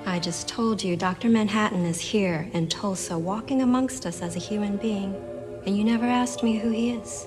I just told you Dr. Manhattan is here in Tulsa, walking amongst us as a human being, and you never asked me who he is.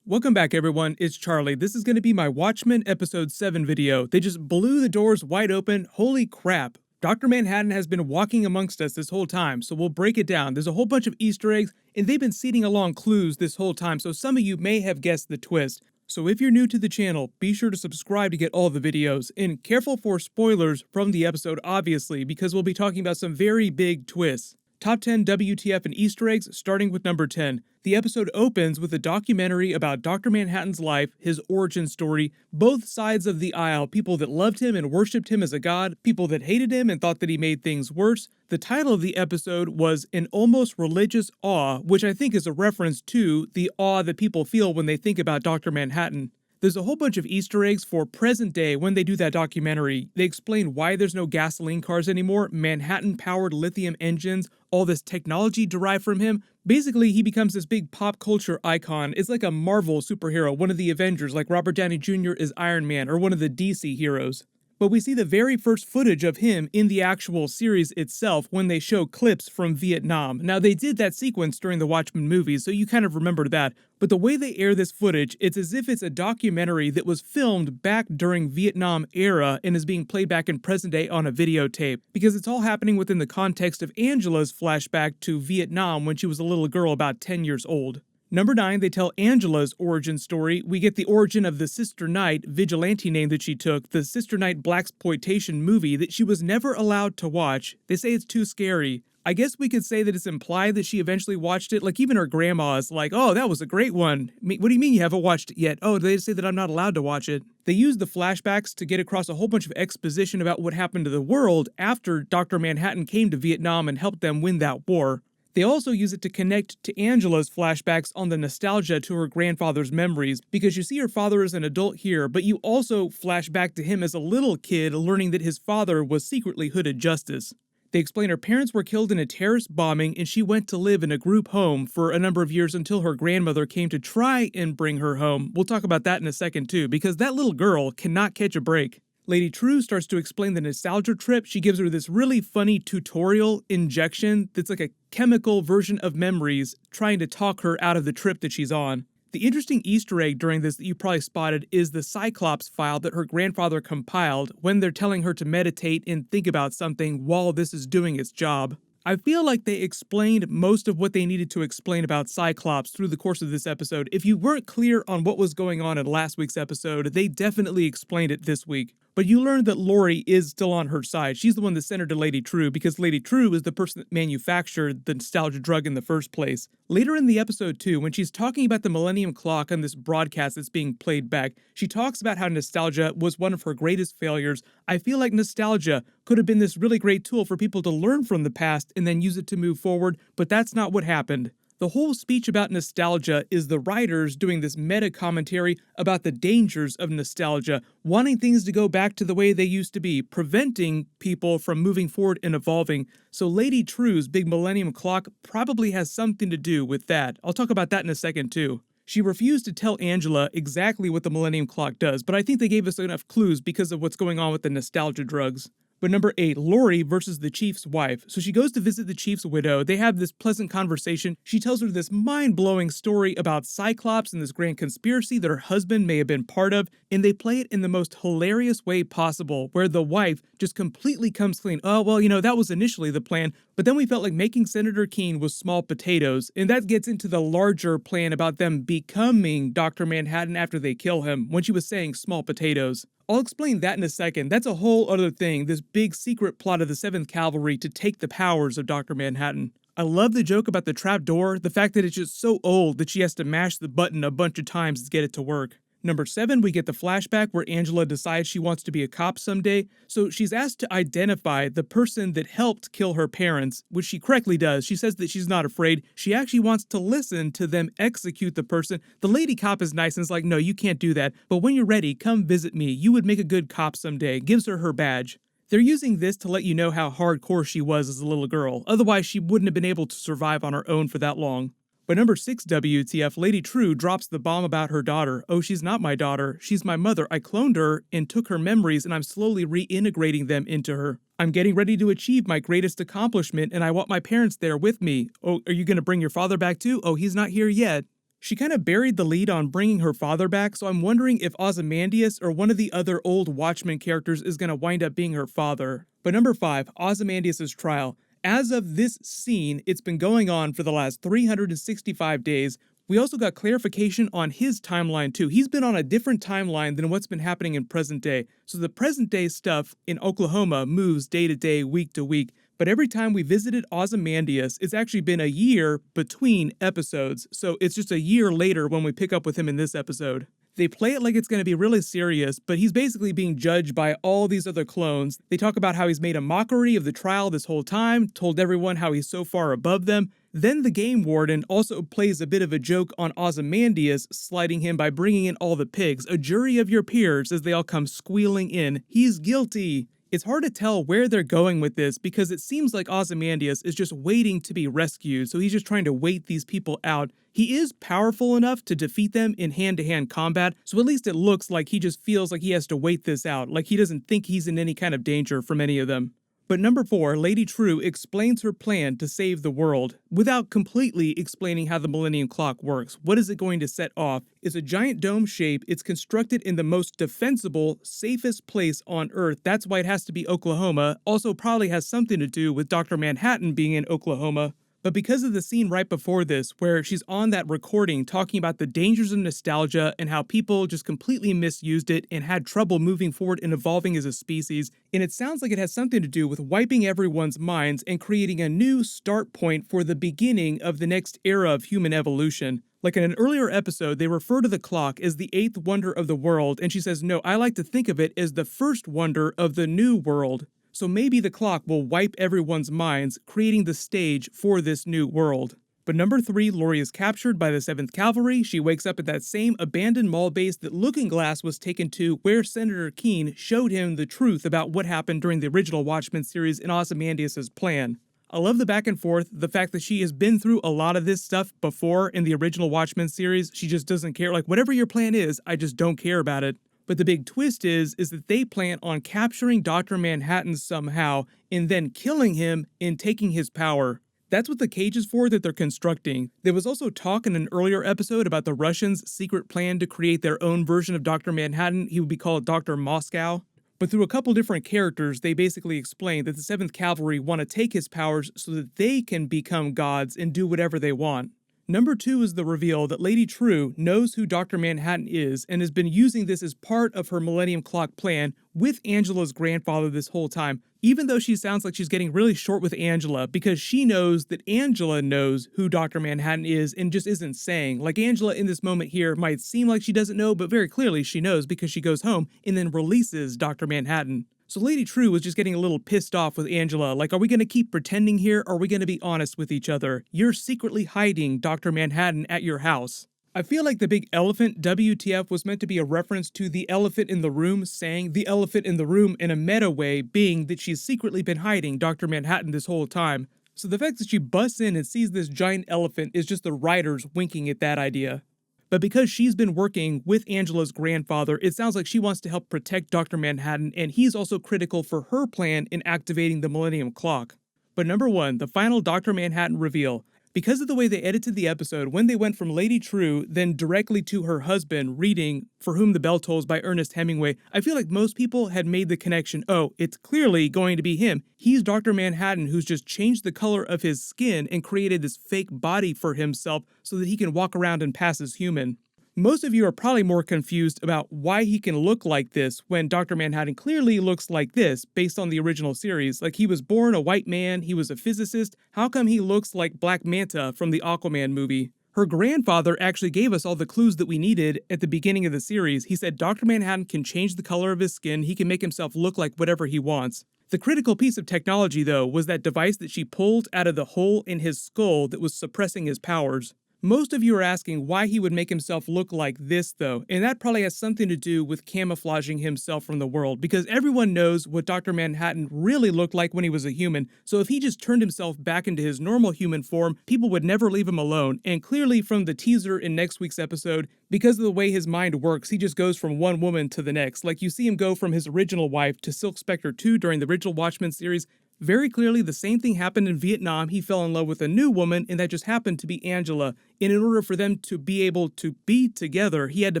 Welcome back, everyone. It's Charlie. This is going to be my Watchmen Episode 7 video. They just blew the doors wide open. Holy crap. Dr. Manhattan has been walking amongst us this whole time, so we'll break it down. There's a whole bunch of Easter eggs, and they've been seeding along clues this whole time, so some of you may have guessed the twist. So if you're new to the channel, be sure to subscribe to get all the videos, and careful for spoilers from the episode, obviously, because we'll be talking about some very big twists. Top 10 WTF and Easter eggs, starting with number 10. The episode opens with a documentary about Dr. Manhattan's life, his origin story, both sides of the aisle, people that loved him and worshipped him as a god, people that hated him and thought that he made things worse. The title of the episode was An Almost Religious Awe, which I think is a reference to the awe that people feel when they think about Dr. Manhattan. There's a whole bunch of Easter eggs for present day when they do that documentary. They explain why there's no gasoline cars anymore, Manhattan-powered lithium engines, all this technology derived from him. Basically, he becomes this big pop culture icon. It's like a Marvel superhero, one of the Avengers, like Robert Downey Jr. is Iron Man, or one of the DC heroes. But we see the very first footage of him in the actual series itself when they show clips from Vietnam. Now, they did that sequence during the Watchmen movies, so you kind of remember that. But the way they air this footage, it's as if it's a documentary that was filmed back during Vietnam era and is being played back in present day on a videotape. Because it's all happening within the context of Angela's flashback to Vietnam when she was a little girl about 10 years old. Number 9, they tell Angela's origin story. We get the origin of the Sister Night vigilante name that she took, the Sister Night blaxploitation movie that she was never allowed to watch. They say it's too scary. I guess we could say that it's implied that she eventually watched it. Like, even her grandma's like, oh, that was a great one. What do you mean you haven't watched it yet? Oh, they say that I'm not allowed to watch it. They use the flashbacks to get across a whole bunch of exposition about what happened to the world after Dr. Manhattan came to Vietnam and helped them win that war. They also use it to connect to Angela's flashbacks on the nostalgia to her grandfather's memories, because you see her father as an adult here, but you also flash back to him as a little kid learning that his father was secretly hooded justice. They explain her parents were killed in a terrorist bombing and she went to live in a group home for a number of years until her grandmother came to try and bring her home. We'll talk about that in a second too, because that little girl cannot catch a break. Lady True starts to explain the nostalgia trip. She gives her this really funny tutorial injection that's like a chemical version of memories, trying to talk her out of the trip that she's on. The interesting Easter egg during this that you probably spotted is the Cyclops file that her grandfather compiled when they're telling her to meditate and think about something while this is doing its job. I feel like they explained most of what they needed to explain about Cyclops through the course of this episode. If you weren't clear on what was going on in last week's episode, they definitely explained it this week. But you learned that Lori is still on her side. She's the one that sent her to Lady True, because Lady True is the person that manufactured the nostalgia drug in the first place. Later in the episode too, when she's talking about the Millennium Clock on this broadcast that's being played back, she talks about how nostalgia was one of her greatest failures. I feel like nostalgia could have been this really great tool for people to learn from the past and then use it to move forward, but that's not what happened. The whole speech about nostalgia is the writers doing this meta commentary about the dangers of nostalgia, wanting things to go back to the way they used to be, preventing people from moving forward and evolving. So Lady True's big Millennium Clock probably has something to do with that. I'll talk about that in a second too. She refused to tell Angela exactly what the Millennium Clock does, but I think they gave us enough clues because of what's going on with the nostalgia drugs. But number 8, Lori versus the chief's wife. So she goes to visit the chief's widow. They have this pleasant conversation. She tells her this mind-blowing story about Cyclops and this grand conspiracy that her husband may have been part of, and they play it in the most hilarious way possible, where the wife just completely comes clean. Oh, well, that was initially the plan, but then we felt like making Senator Keene was small potatoes, and that gets into the larger plan about them becoming Dr. Manhattan after they kill him, when she was saying small potatoes. I'll explain that in a second. That's a whole other thing, this big secret plot of the 7th Cavalry to take the powers of Dr. Manhattan. I love the joke about the trap door, the fact that it's just so old that she has to mash the button a bunch of times to get it to work. Number 7, we get the flashback where Angela decides she wants to be a cop someday, so she's asked to identify the person that helped kill her parents, which she correctly does. She says that she's not afraid. She actually wants to listen to them execute the person. The lady cop is nice and is like, no, you can't do that, but when you're ready, come visit me. You would make a good cop someday. Gives her her badge. They're using this to let you know how hardcore she was as a little girl, otherwise she wouldn't have been able to survive on her own for that long. But number 6 WTF, Lady True drops the bomb about her daughter. Oh, she's not my daughter, she's my mother. I cloned her and took her memories and I'm slowly reintegrating them into her. I'm getting ready to achieve my greatest accomplishment and I want my parents there with me. Oh, are you gonna bring your father back too? Oh, he's not here yet. She kind of buried the lead on bringing her father back, so I'm wondering if Ozymandias or one of the other old Watchmen characters is going to wind up being her father. But number 5, Ozymandias' trial. As of this scene, it's been going on for the last 365 days. We also got clarification on his timeline too. He's been on a different timeline than what's been happening in present day. So the present day stuff in Oklahoma moves day to day, week to week. But every time we visited Ozymandias, it's actually been a year between episodes. So it's just a year later when we pick up with him in this episode. They play it like it's going to be really serious, but he's basically being judged by all these other clones. They talk about how he's made a mockery of the trial this whole time, told everyone how he's so far above them. Then the game warden also plays a bit of a joke on Ozymandias, slighting him by bringing in all the pigs, a jury of your peers, as they all come squealing in. He's guilty. It's hard to tell where they're going with this because it seems like Ozymandias is just waiting to be rescued, so he's just trying to wait these people out. He is powerful enough to defeat them in hand-to-hand combat, so at least it looks like he just feels like he has to wait this out, like he doesn't think he's in any kind of danger from any of them. But number 4, Lady True explains her plan to save the world, without completely explaining how the Millennium Clock works. What is it going to set off? It's a giant dome shape, it's constructed in the most defensible, safest place on Earth. That's why it has to be Oklahoma. Also probably has something to do with Dr. Manhattan being in Oklahoma. But because of the scene right before this, where she's on that recording talking about the dangers of nostalgia and how people just completely misused it and had trouble moving forward and evolving as a species, and it sounds like it has something to do with wiping everyone's minds and creating a new start point for the beginning of the next era of human evolution. Like in an earlier episode, they refer to the clock as the 8th wonder of the world, and she says, no, I like to think of it as the first wonder of the new world. So maybe the clock will wipe everyone's minds, creating the stage for this new world. But number 3, Lori is captured by the 7th Cavalry. She wakes up at that same abandoned mall base that Looking Glass was taken to, where Senator Keene showed him the truth about what happened during the original Watchmen series and Ozymandias' plan. I love the back and forth, the fact that she has been through a lot of this stuff before in the original Watchmen series. She just doesn't care. Like, whatever your plan is, I just don't care about it. But the big twist is that they plan on capturing Dr. Manhattan somehow and then killing him and taking his power. That's what the cage is for that they're constructing. There was also talk in an earlier episode about the Russians' secret plan to create their own version of Dr. Manhattan. He would be called Dr. Moscow. But through a couple different characters, they basically explain that the 7th Cavalry want to take his powers so that they can become gods and do whatever they want. Number 2 is the reveal that Lady True knows who Dr. Manhattan is and has been using this as part of her Millennium Clock plan with Angela's grandfather this whole time, even though she sounds like she's getting really short with Angela because she knows that Angela knows who Dr. Manhattan is and just isn't saying. Like, Angela in this moment here might seem like she doesn't know, but very clearly she knows because she goes home and then releases Dr. Manhattan. So Lady True was just getting a little pissed off with Angela, like, are we going to keep pretending here, or are we going to be honest with each other? You're secretly hiding Dr. Manhattan at your house. I feel like the big elephant, WTF, was meant to be a reference to the elephant in the room, saying the elephant in the room in a meta way, being that she's secretly been hiding Dr. Manhattan this whole time. So the fact that she busts in and sees this giant elephant is just the writers winking at that idea. But because she's been working with Angela's grandfather, it sounds like she wants to help protect Dr. Manhattan, and he's also critical for her plan in activating the Millennium Clock. But number 1, the final Dr. Manhattan reveal. Because of the way they edited the episode, when they went from Lady True then directly to her husband reading For Whom the Bell Tolls by Ernest Hemingway, I feel like most people had made the connection, oh, it's clearly going to be him. He's Dr. Manhattan who's just changed the color of his skin and created this fake body for himself so that he can walk around and pass as human. Most of you are probably more confused about why he can look like this when Dr. Manhattan clearly looks like this based on the original series. Like, he was born a white man, he was a physicist. How come he looks like Black Manta from the Aquaman movie? Her grandfather actually gave us all the clues that we needed at the beginning of the series. He said Dr. Manhattan can change the color of his skin, he can make himself look like whatever he wants. The critical piece of technology, though, was that device that she pulled out of the hole in his skull that was suppressing his powers. Most of you are asking why he would make himself look like this though, and that probably has something to do with camouflaging himself from the world, because everyone knows what Dr. Manhattan really looked like when he was a human, so if he just turned himself back into his normal human form, people would never leave him alone, and clearly from the teaser in next week's episode, because of the way his mind works, he just goes from one woman to the next. Like you see him go from his original wife to Silk Spectre 2 during the original Watchmen series. Very clearly, the same thing happened in Vietnam. He fell in love with a new woman, and that just happened to be Angela. And in order for them to be able to be together, he had to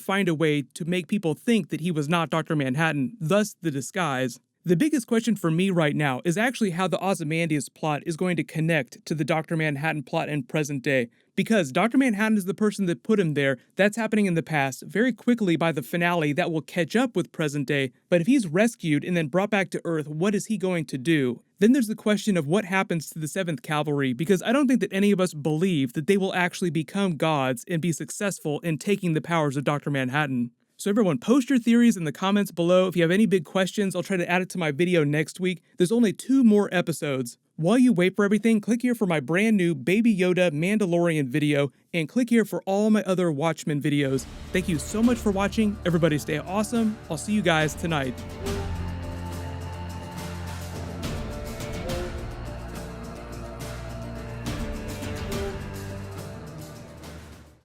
find a way to make people think that he was not Dr. Manhattan, thus the disguise. The biggest question for me right now is actually how the Ozymandias plot is going to connect to the Dr. Manhattan plot in present day. Because Dr. Manhattan is the person that put him there, that's happening in the past. Very quickly by the finale, that will catch up with present day. But if he's rescued and then brought back to Earth, what is he going to do? Then there's the question of what happens to the 7th Cavalry, because I don't think that any of us believe that they will actually become gods and be successful in taking the powers of Dr. Manhattan. So everyone, post your theories in the comments below. If you have any big questions, I'll try to add it to my video next week. There's only 2 more episodes. While you wait for everything, click here for my brand new Baby Yoda Mandalorian video, and click here for all my other Watchmen videos. Thank you so much for watching. Everybody stay awesome. I'll see you guys tonight.